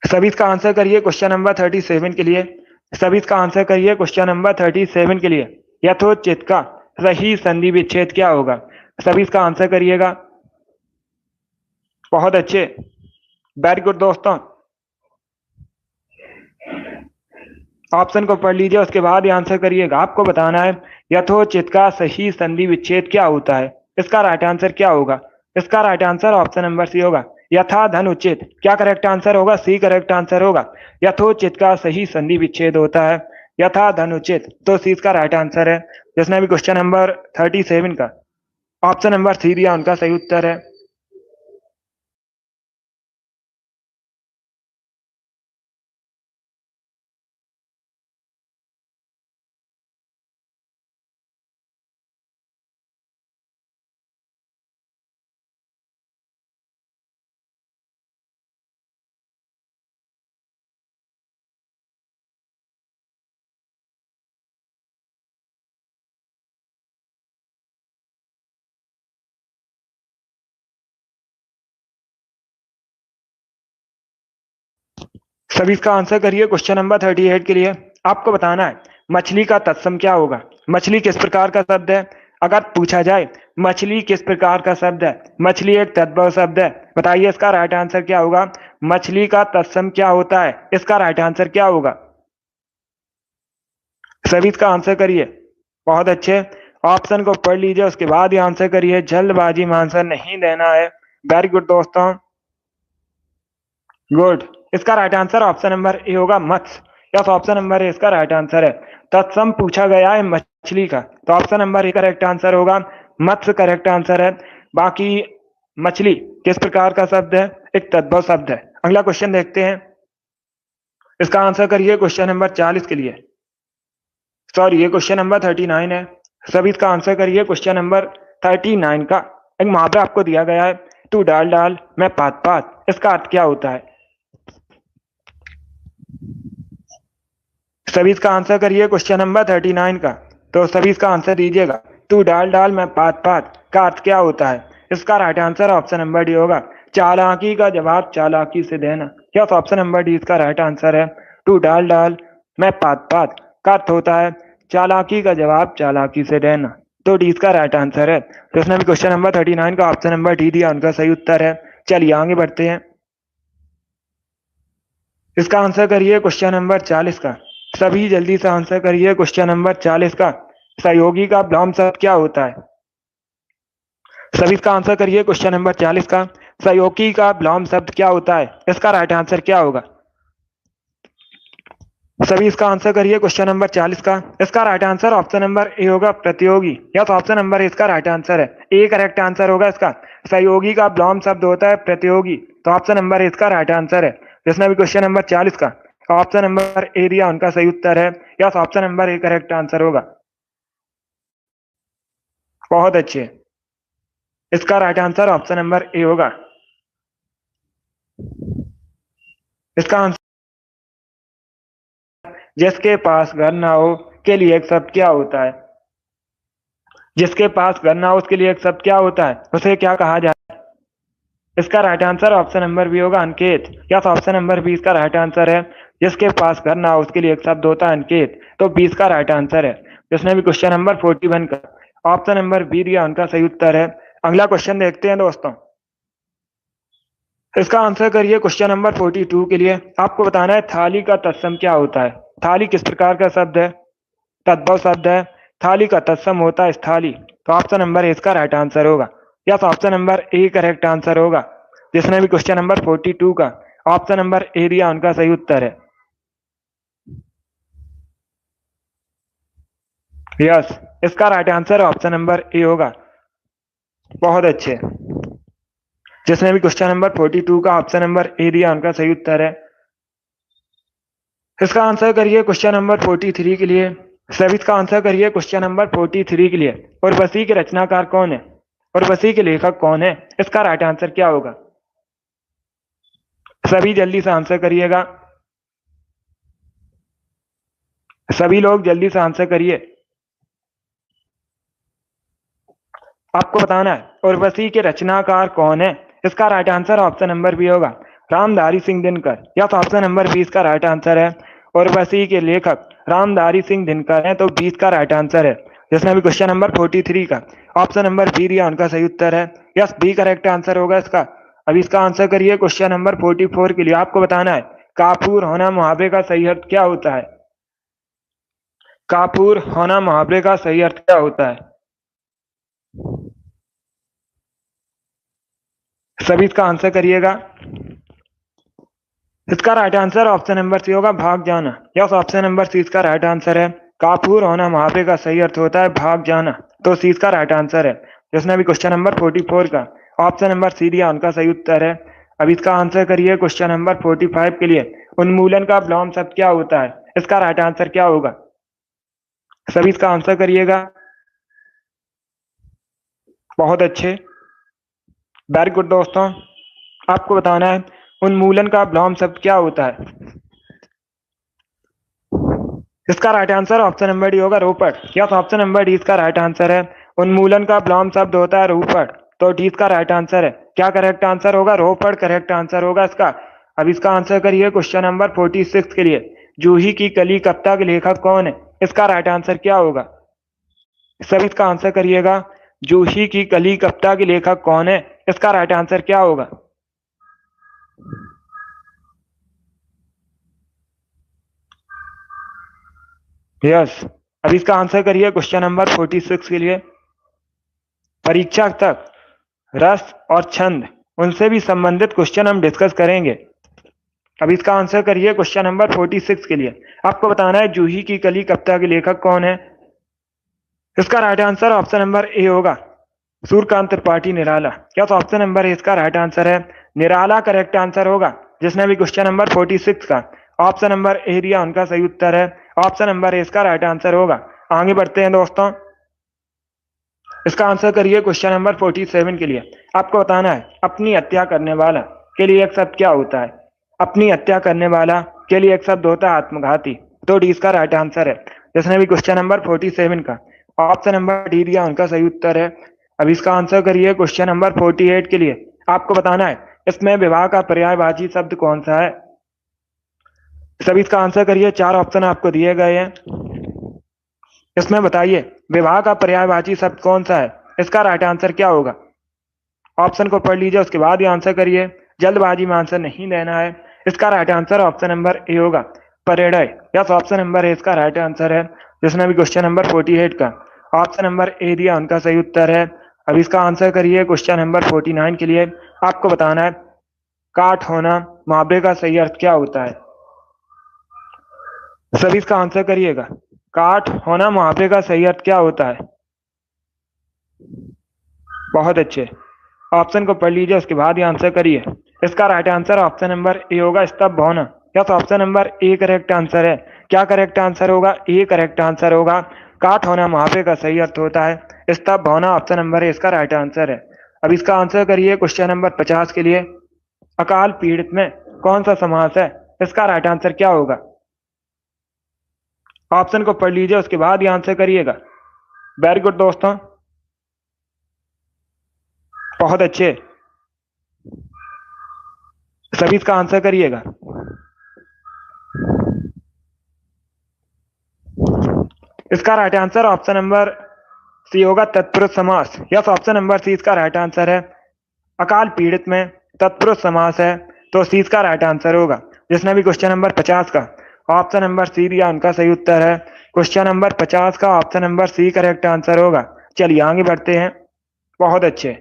सभी इसका आंसर करिए क्वेश्चन नंबर 37 के लिए। सभी इसका आंसर करिए क्वेश्चन नंबर 37 के लिए। यथोचित का सही संधि विच्छेद क्या होगा? सभी इसका आंसर करिएगा। बहुत अच्छे, वेरी गुड दोस्तों। ऑप्शन को पढ़ लीजिए, उसके बाद ही आंसर करिएगा। आपको बताना है यथोचित का सही संधि विच्छेद क्या होता है। इसका राइट आंसर क्या होगा? इसका right answer option number C होगा, यथा धन उचित। क्या करेक्ट आंसर होगा? सी करेक्ट आंसर होगा। यथोचित का सही संधि विच्छेद होता है यथा धन उचित, तो सी इसका राइट आंसर है। जिसने भी क्वेश्चन नंबर 37 का ऑप्शन नंबर सी दिया, उनका सही उत्तर है। सभी इसका आंसर करिए क्वेश्चन नंबर 38 के लिए। आपको बताना है मछली का तत्सम क्या होगा। मछली किस प्रकार का शब्द है? अगर पूछा जाए मछली किस प्रकार का शब्द है, मछली एक तद्भव शब्द है। बताइए इसका राइट आंसर क्या होगा? मछली का तत्सम क्या होता है? इसका राइट आंसर क्या होगा? सभी इसका आंसर करिए। बहुत अच्छे, ऑप्शन को पढ़ लीजिए, उसके बाद ही आंसर करिए। जल्दबाजी में आंसर नहीं देना है। वेरी गुड दोस्तों, गुड। इसका right answer option number A होगा, मत्स्य। यस, ऑप्शन नंबर ए इसका राइट आंसर है। तत्सम पूछा गया है मछली का, तो option number A correct answer होगा, मत्स्य करेक्ट आंसर है। बाकी मछली किस प्रकार का शब्द है? एक तद्भव शब्द है। अगला क्वेश्चन देखते हैं। इसका आंसर करिए क्वेश्चन नंबर 40 के लिए। सॉरी, ये क्वेश्चन नंबर 39 है। सभी इसका आंसर करिए क्वेश्चन नंबर 39 का। एक मुहावरा आपको दिया गया है, तू डाल डाल मैं पात पात। इसका अर्थ क्या होता है? सभी इसका आंसर करिए क्वेश्चन नंबर 39 का। तो सभी इसका आंसर दीजिएगा। तू डाल डाल मैं पात पात का अर्थ क्या होता है? इसका right answer option number D होगा, चालाकी का जवाब चालाकी से देना। क्या ऑप्शन नंबर डी इसका राइट आंसर है। टू डाल डाल मैं पात पात का अर्थ होता है चालाकी का जवाब चालाकी से देना, तो डी इसका राइट आंसर है। तो इसने भी क्वेश्चन नंबर 39 का ऑप्शन नंबर डी दिया, उनका सही उत्तर है। चलिए आगे बढ़ते हैं। इसका आंसर करिए क्वेश्चन नंबर 40 का। सभी जल्दी से आंसर करिए क्वेश्चन नंबर 40 का। सहयोगी का विलोम शब्द क्या होता है? सभी इसका आंसर करिए क्वेश्चन नंबर 40 का। सहयोगी का विलोम शब्द क्या होता है? इसका राइट आंसर क्या होगा? सभी इसका आंसर करिए क्वेश्चन नंबर 40 का। इसका right answer option number A होगा, प्रतियोगी। या तो ऑप्शन नंबर इसका राइट आंसर है, ए करेक्ट आंसर होगा इसका। सहयोगी का विलोम शब्द होता है प्रतियोगी, तो ऑप्शन नंबर इसका राइट आंसर है। जिसने भी क्वेश्चन नंबर 40 का ऑप्शन नंबर ए दिया उनका सही उत्तर है। Yes, option number A correct answer होगा। बहुत अच्छे, इसका right answer option number A होगा। इसका आंसर जिसके पास घर ना हो के लिए एक शब्द क्या होता है? जिसके पास घर ना हो उसके लिए एक शब्द क्या होता है, उसे क्या कहा जाए? इसका right answer option number B होगा, अंकित। यस, ऑप्शन नंबर बी इसका राइट आंसर है। जिसके पास घर ना हो उसके लिए एक शब्द होता है अंकित, तो बी इसका राइट आंसर है। जिसने भी क्वेश्चन नंबर 41 का ऑप्शन नंबर बी दिया उनका सही उत्तर है। अगला क्वेश्चन देखते हैं दोस्तों। इसका आंसर करिए क्वेश्चन नंबर 42 के लिए। आपको बताना है थाली का तत्सम क्या होता है। थाली किस प्रकार का शब्द है? तद्भव शब्द है। थाली का तत्सम होता है स्थाली, तो ऑप्शन नंबर ए इसका राइट आंसर होगा। Yes, option number A correct answer होगा। जिसने भी क्वेश्चन नंबर 42 का ऑप्शन नंबर ए दिया उनका सही उत्तर है। यस, इसका right answer option number A होगा। बहुत अच्छे, जिसने भी क्वेश्चन नंबर 42 का ऑप्शन नंबर ए दिया उनका सही उत्तर है। इसका आंसर करिए क्वेश्चन नंबर 43 के लिए। सभी इसका आंसर करिए क्वेश्चन नंबर 43 के लिए। उर्वशी के रचनाकार कौन है? उर्वशी के लेखक कौन है? इसका राइट आंसर क्या होगा? सभी जल्दी से आंसर करिएगा। सभी लोग जल्दी से आंसर करिए। आपको बताना है उर्वशी के रचनाकार कौन है। इसका right answer option number B होगा, Ramdhari Singh Dinkar. Yes, option number B इसका राइट आंसर है। उर्वशी के लेखक रामधारी सिंह दिनकर है, तो 20 का राइट आंसर है। जिसने भी क्वेश्चन नंबर 43 का ऑप्शन नंबर बी दिया उनका सही उत्तर है। यस, बी करेक्ट आंसर होगा इसका। अब इसका आंसर करिए क्वेश्चन नंबर 44 के लिए। आपको बताना है काफूर होना मुहावरे का सही अर्थ क्या होता है? काफूर होना मुहावरे का सही अर्थ क्या होता है? सभी इसका आंसर करिएगा। इसका right answer option number C होगा, भाग जाना। यस, ऑप्शन नंबर सी इसका राइट आंसर है। काफूर होना मुहावरे का सही अर्थ होता है भाग जाना, तो सी इसका राइट आंसर है। जिसने भी क्वेश्चन नंबर 44 का ऑप्शन नंबर सी दिया उनका सही उत्तर है। अब इसका आंसर करिए क्वेश्चन नंबर 45 के लिए। उन्मूलन का विलोम शब्द क्या होता है? इसका राइट आंसर क्या होगा? सभी इसका आंसर करिएगा। बहुत अच्छे, वेरी गुड दोस्तों। आपको बताना है उन्मूलन का विलोम शब्द क्या होता है। इसका right answer option number D होगा, रोपड़। यस, ऑप्शन नंबर डी इसका राइट आंसर है। उन्मूलन का विलोम शब्द होता है रोपड़, तो डी इसका राइट आंसर है। क्या करेक्ट आंसर होगा? रोपड़ करेक्ट आंसर होगा इसका। अब इसका आंसर करिए क्वेश्चन नंबर 46 के लिए। जूही की कली कविता के लेखक कौन है? इसका राइट आंसर क्या होगा? सभी इसका आंसर करिएगा। जूही की कली कविता के लेखक कौन है? इसका राइट आंसर क्या होगा? यस, अब इसका आंसर करिए क्वेश्चन नंबर 46 के लिए। परीक्षा तक रस और छंद उनसे भी संबंधित क्वेश्चन हम डिस्कस करेंगे। अब इसका आंसर करिए क्वेश्चन नंबर 46 के लिए। आपको बताना है जूही की कली कविता के लेखक कौन है। इसका right answer option number A होगा, सूर्यकांत त्रिपाठी निराला। क्या तो ऑप्शन नंबर ए इसका राइट आंसर है। निराला करेक्ट आंसर होगा। जिसने भी क्वेश्चन नंबर 46 का ऑप्शन नंबर ए दिया उनका सही उत्तर है। ऑप्शन नंबर ए इसका राइट आंसर होगा। आगे बढ़ते हैं दोस्तों। इसका आंसर करिए क्वेश्चन नंबर 47 के लिए। आपको बताना है अपनी हत्या करने वाला के लिए एक शब्द क्या होता है। अपनी हत्या करने वाला के लिए एक शब्द होता है आत्मघाती, तो डी इसका राइट आंसर है। जिसने भी क्वेश्चन नंबर 47 का ऑप्शन नंबर डी दिया उनका सही उत्तर है। अब इसका आंसर करिए क्वेश्चन नंबर 48 के लिए। आपको बताना है इसमें विवाह का पर्यायवाची शब्द कौन सा है। सभी इसका आंसर करिए। 4 ऑप्शन आपको दिए गए हैं, इसमें बताइए विवाह का पर्यायवाची शब्द कौन सा है। इसका राइट आंसर क्या होगा? ऑप्शन को पढ़ लीजिए, उसके बाद ही आंसर करिए। जल्दबाजी में आंसर नहीं देना है। इसका right answer option number A होगा, परिणय। यस, ऑप्शन नंबर ए इसका राइट आंसर है। जिसने भी क्वेश्चन नंबर 48 का ऑप्शन नंबर ए दिया उनका सही उत्तर है। अब इसका आंसर करिए क्वेश्चन नंबर 49 के लिए। आपको बताना है काट होना मुहावरे का सही अर्थ क्या होता है। सभी इसका आंसर करिएगा। काट होना मुहावरे का सही अर्थ क्या होता है। बहुत अच्छे, ऑप्शन को पढ़ लीजिए, उसके बाद ही आंसर करिए। इसका right answer option number A होगा, स्तब्ध होना। Yes, option number A correct answer है। क्या करेक्ट आंसर होगा? ए करेक्ट आंसर होगा। काट होना मुहावरे का सही अर्थ होता है। स्तब्ध होना ऑप्शन नंबर ए इसका राइट आंसर है। अब इसका आंसर करिए क्वेश्चन नंबर 50 के लिए। अकाल पीड़ित में कौन सा समास है? इसका राइट आंसर क्या होगा? ऑप्शन को पढ़ लीजिए, उसके बाद ही आंसर करिएगा। वेरी गुड दोस्तों, बहुत अच्छे। सभी इसका आंसर करिएगा। इसका right answer option number C होगा, तत्पुरुष समास। यस, ऑप्शन नंबर सी इसका राइट आंसर है। अकाल पीड़ित में तत्पुरुष समास है, तो सी इसका राइट आंसर होगा। जिसने भी क्वेश्चन नंबर 50 का ऑप्शन नंबर सी दिया, उनका सही उत्तर है। क्वेश्चन नंबर 50 का option number C correct answer होगा। चलिए आगे बढ़ते हैं। बहुत अच्छे।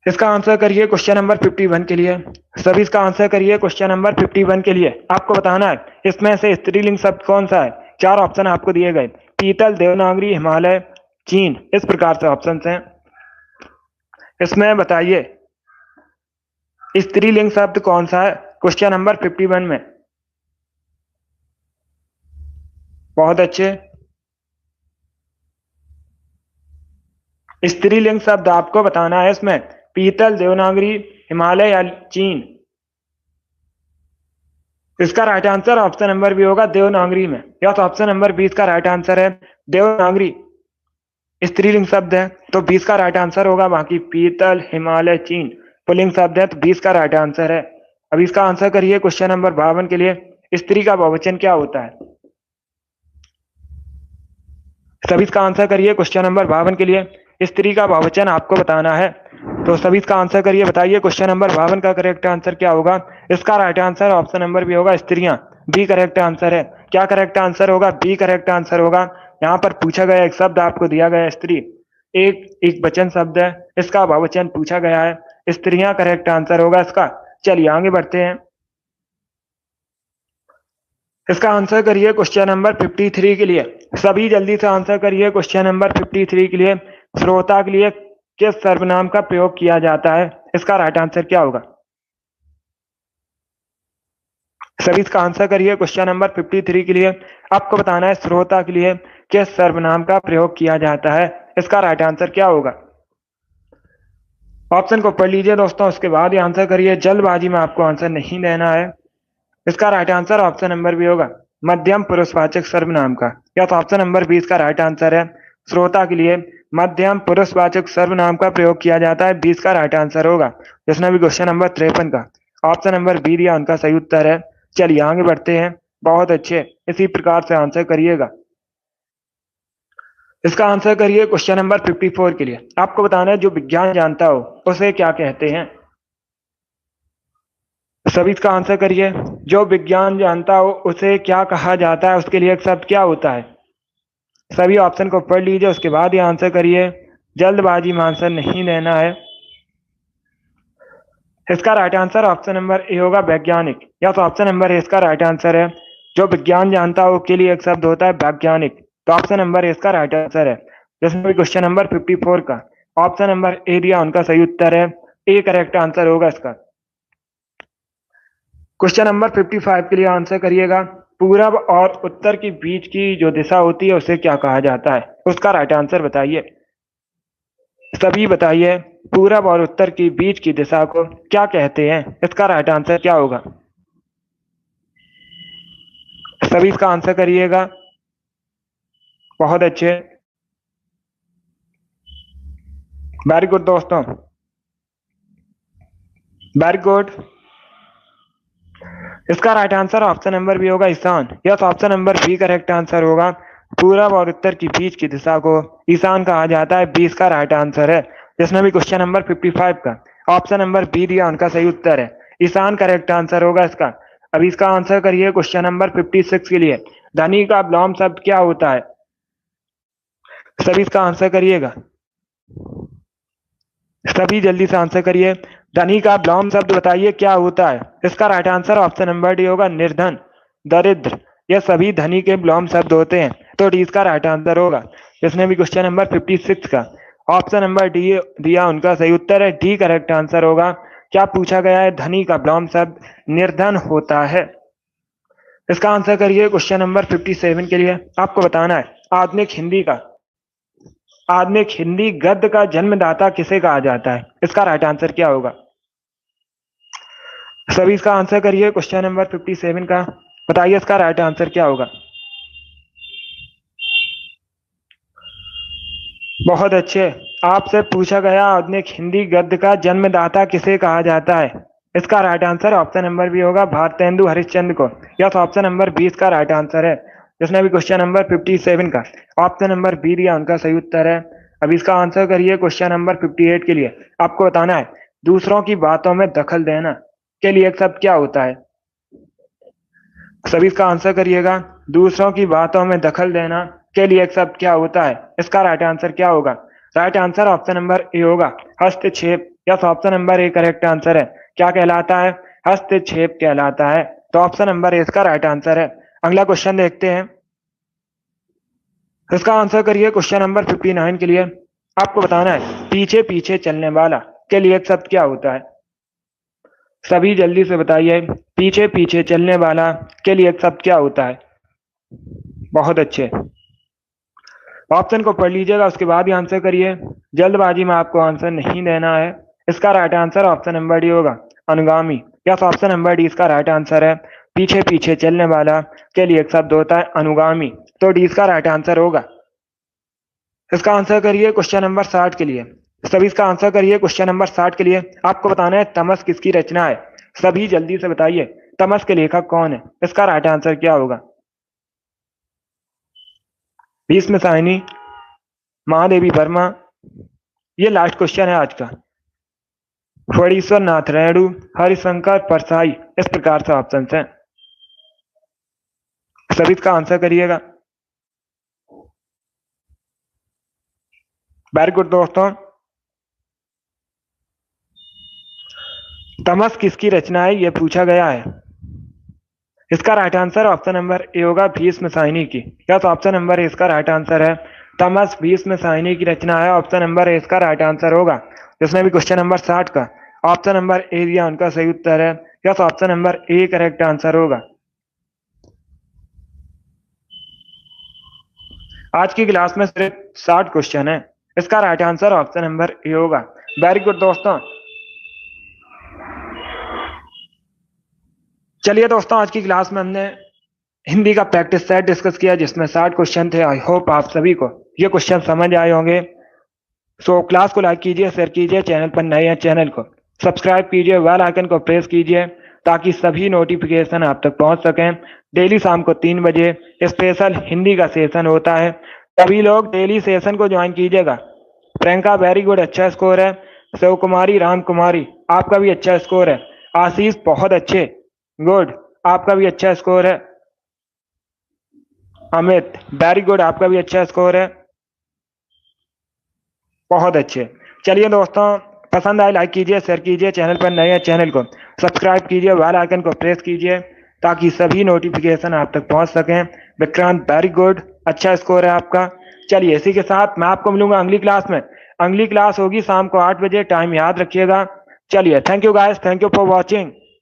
इसका आंसर करिए क्वेश्चन नंबर 51 के लिए। सभी इसका आंसर करिए क्वेश्चन नंबर 51 के लिए। आपको बताना है इसमें से स्त्रीलिंग शब्द कौन सा है। 4 ऑप्शन आपको दिए गए, पीतल, देवनागरी, हिमालय, चीन, इस प्रकार से ऑप्शन हैं। इसमें बताइए स्त्रीलिंग शब्द कौन सा है क्वेश्चन नंबर 51 में। बहुत अच्छे। स्त्रीलिंग शब्द आपको बताना है इसमें पीतल, देवनागरी, हिमालय या चीन। इसका right answer option number B होगा, देवनागरी में। यस, ऑप्शन नंबर 20 का राइट आंसर है। देवनागरी स्त्रीलिंग शब्द है, तो 20 का राइट आंसर होगा। बाकी पीतल, हिमालय, चीन पुल्लिंग शब्द है, तो 20 का राइट आंसर है। अब इसका आंसर करिए क्वेश्चन नंबर 52 के लिए। स्त्री का बहुवचन क्या होता है? सभी इसका आंसर करिए क्वेश्चन नंबर 52 के लिए। स्त्री का बहुवचन आपको बताना है, तो सभी इसका आंसर करिए। बताइए क्वेश्चन नंबर 52 का करेक्ट आंसर क्या होगा? इसका right answer option number B होगा, स्त्रियां। बी करेक्ट आंसर है। क्या करेक्ट आंसर होगा? बी करेक्ट आंसर होगा। यहाँ पर पूछा गया एक शब्द आपको दिया गया है स्त्री, एक वचन शब्द है, इसका बहुवचन पूछा गया है। स्त्रियां करेक्ट आंसर होगा इसका। चलिए आगे बढ़ते हैं। इसका आंसर करिए क्वेश्चन नंबर 53 के लिए। सभी जल्दी से आंसर करिए क्वेश्चन नंबर 53 के लिए। श्रोता के लिए किस सर्वनाम का प्रयोग किया जाता है? इसका राइट आंसर क्या होगा? सभी इसका आंसर करिए क्वेश्चन नंबर 53 के लिए। आपको बताना है श्रोता के लिए किस सर्वनाम का प्रयोग किया जाता है। इसका राइट आंसर क्या होगा? ऑप्शन को पढ़ लीजिए दोस्तों, उसके बाद ही आंसर करिए। जल्दबाजी में आपको आंसर नहीं देना है। इसका right answer option number B होगा, मध्यम पुरुषवाचक सर्वनाम का। या तो ऑप्शन नंबर 20 का राइट आंसर है। श्रोता के लिए मध्यम पुरुषवाचक सर्वनाम का प्रयोग किया जाता है, 20 का राइट आंसर होगा। जिसने भी क्वेश्चन नंबर 53 का ऑप्शन नंबर बी दिया, उनका सही उत्तर है। चलिए आगे बढ़ते हैं। बहुत अच्छे, इसी प्रकार से आंसर करिएगा। इसका आंसर करिए क्वेश्चन नंबर 54 के लिए। आपको बताना है जो विज्ञान जानता हो उसे क्या कहते हैं। सभी इसका आंसर करिए। जो विज्ञान जानता हो उसे क्या कहा जाता है, उसके लिए एक शब्द क्या होता है। सभी ऑप्शन को पढ़ लीजिए, उसके बाद ही आंसर करिए। जल्दबाजी में आंसर नहीं देना है। इसका right answer option number A होगा, वैज्ञानिक। या तो ऑप्शन नंबर ए इसका राइट आंसर है। जो विज्ञान जानता हो के लिए एक शब्द होता है वैज्ञानिक, तो ऑप्शन नंबर ए इसका राइट आंसर है। जिसमें भी क्वेश्चन नंबर 54 का ऑप्शन नंबर ए दिया, उनका सही उत्तर है। ए करेक्ट आंसर होगा इसका। क्वेश्चन नंबर 55 के लिए आंसर करिएगा। पूरब और उत्तर के बीच की जो दिशा होती है उसे क्या कहा जाता है? उसका राइट आंसर बताइए। सभी बताइए, पूरब और उत्तर के बीच की दिशा को क्या कहते हैं? इसका राइट आंसर क्या होगा? सभी इसका आंसर करिएगा। बहुत अच्छे, वेरी गुड दोस्तों, वेरी गुड। इसका right answer option number B होगा, Ishan. Yes, option number B correct answer होगा। पूरब और उत्तर के बीच की दिशा को ईशान कहा जाता है, 20 का राइट आंसर है। जिसमें भी क्वेश्चन नंबर 55 का ऑप्शन नंबर बी दिया, उनका सही उत्तर है। ईशान करेक्ट आंसर होगा इसका। अब इसका आंसर करिए क्वेश्चन नंबर 56 के लिए। धनी का विलोम शब्द क्या होता है? सभी इसका आंसर करिएगा। सभी जल्दी से आंसर करिए। धनी का विलोम शब्द बताइए क्या होता है? इसका right answer option number D होगा, निर्धन, दरिद्र। ये सभी धनी के विलोम शब्द होते हैं, तो डी इसका राइट आंसर होगा। जिसने भी क्वेश्चन नंबर 56 का ऑप्शन नंबर डी दिया, उनका सही उत्तर है। डी करेक्ट आंसर होगा। क्या पूछा गया है? धनी का विलोम शब्द निर्धन होता है। इसका आंसर करिए क्वेश्चन नंबर 57 के लिए। आपको बताना है आधुनिक हिंदी गद्य का जन्मदाता किसे कहा जाता है। इसका राइट आंसर क्या होगा? सभी इसका आंसर करिए क्वेश्चन नंबर 57 का। बताइए इसका राइट आंसर क्या होगा। बहुत अच्छे। आपसे पूछा गया आधुनिक हिंदी गद्य का जन्मदाता किसे कहा जाता है। इसका right answer option number B होगा, भारतेंदु हरिश्चंद्र को। यस, ऑप्शन नंबर 20 का राइट आंसर है। जिसने भी क्वेश्चन नंबर 57 का ऑप्शन नंबर बी दिया उनका सही उत्तर है। अब इसका आंसर करिए क्वेश्चन नंबर 58 के लिए। आपको बताना है दूसरों की बातों में दखल देना के लिए एक शब्द क्या होता है। सभी इसका आंसर करिएगा। दूसरों की बातों में दखल देना के लिए एक शब्द क्या होता है। इसका राइट आंसर क्या होगा? Right answer option number A होगा, हस्तक्षेप। Yes, option number A correct answer है। क्या कहलाता है? हस्तक्षेप कहलाता है। तो ऑप्शन नंबर ए इसका राइट आंसर है। अगला क्वेश्चन देखते हैं। इसका आंसर करिए क्वेश्चन नंबर 59 के लिए। आपको बताना है पीछे पीछे चलने वाला के लिए एक शब्द क्या होता है। सभी जल्दी से बताइए, पीछे पीछे चलने वाला के लिए एक शब्द क्या होता है। बहुत अच्छे। ऑप्शन को पढ़ लीजिएगा, उसके बाद ही आंसर करिए। जल्दबाजी में आपको आंसर नहीं देना है। इसका right answer option number D होगा, अनुगामी। यस, ऑप्शन नंबर डी इसका राइट आंसर है। पीछे पीछे चलने वाला के लिए एक शब्द होता है अनुगामी। तो डी इसका राइट आंसर होगा। इसका आंसर करिए क्वेश्चन नंबर 60 के लिए। सभी इसका आंसर करिए क्वेश्चन नंबर 60 के लिए। आपको बताना है तमस किसकी रचना है। सभी जल्दी से बताइए तमस के लेखक कौन है। इसका राइट आंसर क्या होगा? भीष्म साहनी, महादेवी वर्मा। ये लास्ट क्वेश्चन है आज का। फणीश्वर नाथ रेणु, हरिशंकर परसाई, इस प्रकार से ऑप्शन है। सभी इसका आंसर करिएगा। वेरी गुड दोस्तों। तमस किसकी रचना है ये पूछा गया है। इसका right answer option number A होगा, भीष्म साहनी की। यस, ऑप्शन नंबर ए इसका राइट आंसर है। तमस भीष्म साहनी की रचना है। ऑप्शन नंबर ए इसका राइट आंसर होगा। जिसने भी क्वेश्चन नंबर 60 का ऑप्शन नंबर ए दिया उनका सही उत्तर है। Yes, option number A correct answer होगा। आज की क्लास में सिर्फ 60 क्वेश्चन है। इसका right answer option number A होगा। वेरी गुड दोस्तों। चलिए दोस्तों, आज की क्लास में हमने हिंदी का प्रैक्टिस सेट डिस्कस किया जिसमें 60 क्वेश्चन थे। आई होप आप सभी को ये क्वेश्चन समझ आए होंगे। सो क्लास को लाइक कीजिए, शेयर कीजिए, चैनल पर नए हैं चैनल को सब्सक्राइब कीजिए, बेल आइकन को प्रेस कीजिए ताकि सभी नोटिफिकेशन आप तक पहुंच सकें। डेली शाम को 3 बजे स्पेशल हिंदी का सेशन होता है। सभी लोग डेली सेशन को ज्वाइन कीजिएगा। प्रियंका वेरी गुड, अच्छा स्कोर है। शिव कुमारी, राम कुमारी आपका भी अच्छा स्कोर है। आशीष बहुत अच्छे, गुड, आपका भी अच्छा स्कोर है। अमित वेरी गुड, आपका भी अच्छा स्कोर है। बहुत अच्छे। चलिए दोस्तों, पसंद आए लाइक कीजिए, शेयर कीजिए, चैनल पर नए हैं चैनल को सब्सक्राइब कीजिए, बेल आइकन को प्रेस कीजिए ताकि सभी नोटिफिकेशन आप तक पहुंच सकें। विक्रांत वेरी गुड, अच्छा स्कोर है आपका। चलिए इसी के साथ मैं आपको मिलूंगा अगली क्लास में। अगली क्लास होगी शाम को 8 बजे, टाइम याद रखिएगा। चलिए, thank you guys, thank you for watching.